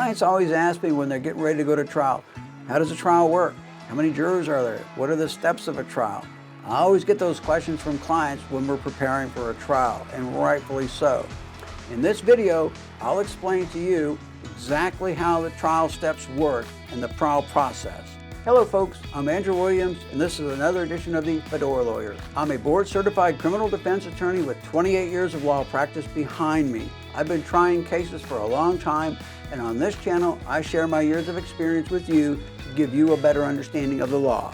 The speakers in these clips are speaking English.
Clients always ask me when they're getting ready to go to trial, how does a trial work? How many jurors are there? What are the steps of a trial? I always get those questions from clients when we're preparing for a trial, and rightfully so. In this video, I'll explain to you exactly how the trial steps work in the trial process. Hello folks, I'm Andrew Williams, and this is another edition of the Fedora Lawyer. I'm a board-certified criminal defense attorney with 28 years of law practice behind me. I've been trying cases for a long time, and on this channel, I share my years of experience with you to give you a better understanding of the law.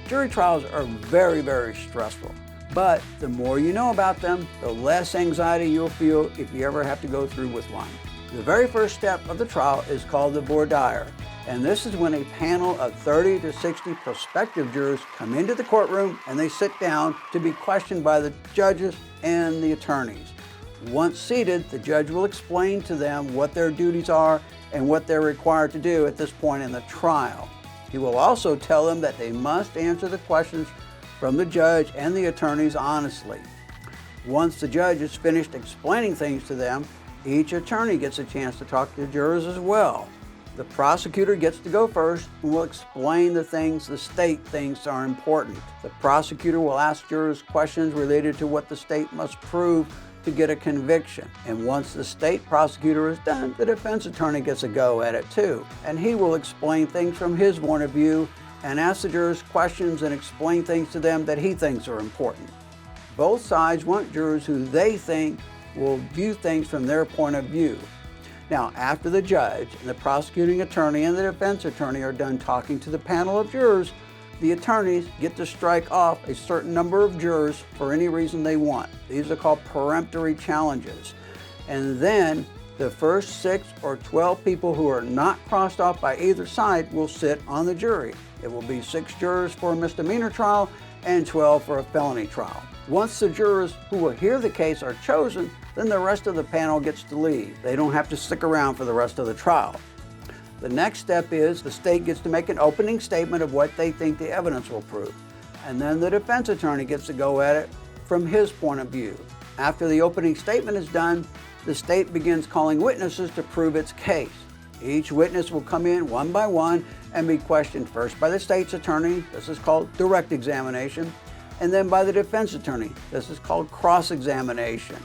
Jury trials are very, very stressful, but the more you know about them, the less anxiety you'll feel if you ever have to go through with one. The very first step of the trial is called the voir dire, and this is when a panel of 30 to 60 prospective jurors come into the courtroom and they sit down to be questioned by the judges and the attorneys. Once seated, the judge will explain to them what their duties are and what they're required to do at this point in the trial. He will also tell them that they must answer the questions from the judge and the attorneys honestly. Once the judge is finished explaining things to them, each attorney gets a chance to talk to the jurors as well. The prosecutor gets to go first and will explain the things the state thinks are important. The prosecutor will ask jurors questions related to what the state must prove to get a conviction. And once the state prosecutor is done, the defense attorney gets a go at it too. And he will explain things from his point of view and ask the jurors questions and explain things to them that he thinks are important. Both sides want jurors who they think will view things from their point of view. Now, after the judge and the prosecuting attorney and the defense attorney are done talking to the panel of jurors, the attorneys get to strike off a certain number of jurors for any reason they want. These are called peremptory challenges. And then the first 6 or 12 people who are not crossed off by either side will sit on the jury. It will be 6 jurors for a misdemeanor trial and 12 for a felony trial. Once the jurors who will hear the case are chosen, then the rest of the panel gets to leave. They don't have to stick around for the rest of the trial. The next step is the state gets to make an opening statement of what they think the evidence will prove. And then the defense attorney gets to go at it from his point of view. After the opening statement is done, the state begins calling witnesses to prove its case. Each witness will come in one by one and be questioned first by the state's attorney. This is called direct examination. And then by the defense attorney. This is called cross-examination.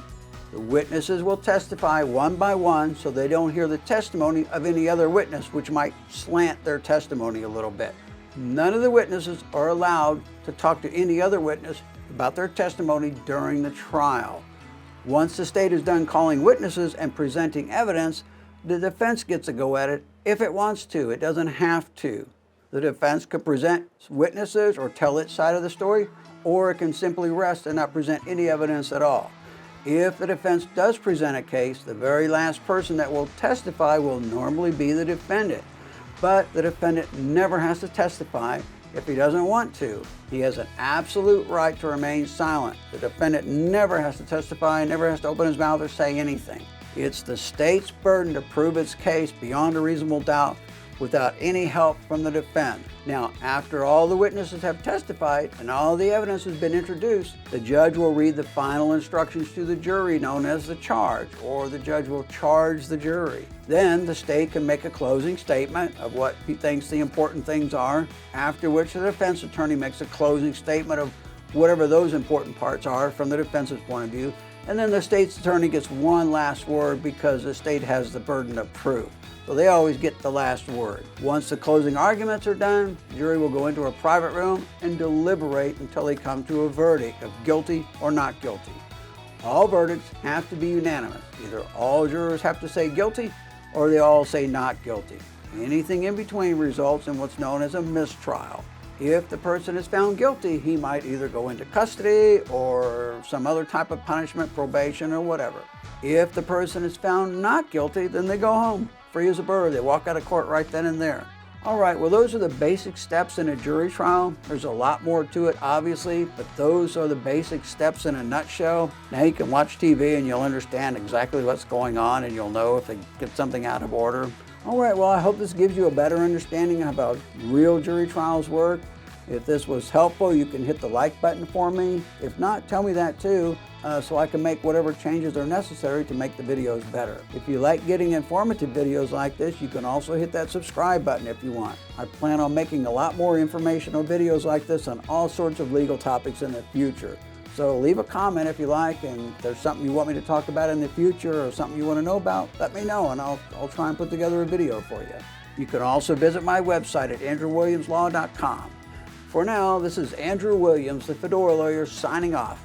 The witnesses will testify one by one so they don't hear the testimony of any other witness, which might slant their testimony a little bit. None of the witnesses are allowed to talk to any other witness about their testimony during the trial. Once the state is done calling witnesses and presenting evidence, the defense gets a go at it if it wants to. It doesn't have to. The defense could present witnesses or tell its side of the story, or it can simply rest and not present any evidence at all. If the defense does present a case, the very last person that will testify will normally be the defendant. But the defendant never has to testify if he doesn't want to. He has an absolute right to remain silent. The defendant never has to testify, never has to open his mouth or say anything. It's the state's burden to prove its case beyond a reasonable doubt without any help from the defense. Now, after all the witnesses have testified and all the evidence has been introduced, the judge will read the final instructions to the jury known as the charge, or the judge will charge the jury. Then the state can make a closing statement of what he thinks the important things are, after which the defense attorney makes a closing statement of whatever those important parts are from the defense's point of view, and then the state's attorney gets one last word because the state has the burden of proof. So they always get the last word. Once the closing arguments are done, the jury will go into a private room and deliberate until they come to a verdict of guilty or not guilty. All verdicts have to be unanimous. Either all jurors have to say guilty or they all say not guilty. Anything in between results in what's known as a mistrial. If the person is found guilty, he might either go into custody or some other type of punishment, probation or whatever. If the person is found not guilty, then they go home, free as a bird. They walk out of court right then and there. All right, well, those are the basic steps in a jury trial. There's a lot more to it, obviously, but those are the basic steps in a nutshell. Now you can watch TV and you'll understand exactly what's going on and you'll know if they get something out of order. All right, well, I hope this gives you a better understanding of how real jury trials work. If this was helpful, you can hit the like button for me. If not, tell me that too, so I can make whatever changes are necessary to make the videos better. If you like getting informative videos like this, you can also hit that subscribe button if you want. I plan on making a lot more informational videos like this on all sorts of legal topics in the future. So leave a comment if you like, and if there's something you want me to talk about in the future or something you want to know about, let me know and I'll try and put together a video for you. You can also visit my website at andrewwilliamslaw.com. For now, this is Andrew Williams, the Fedora Lawyer, signing off.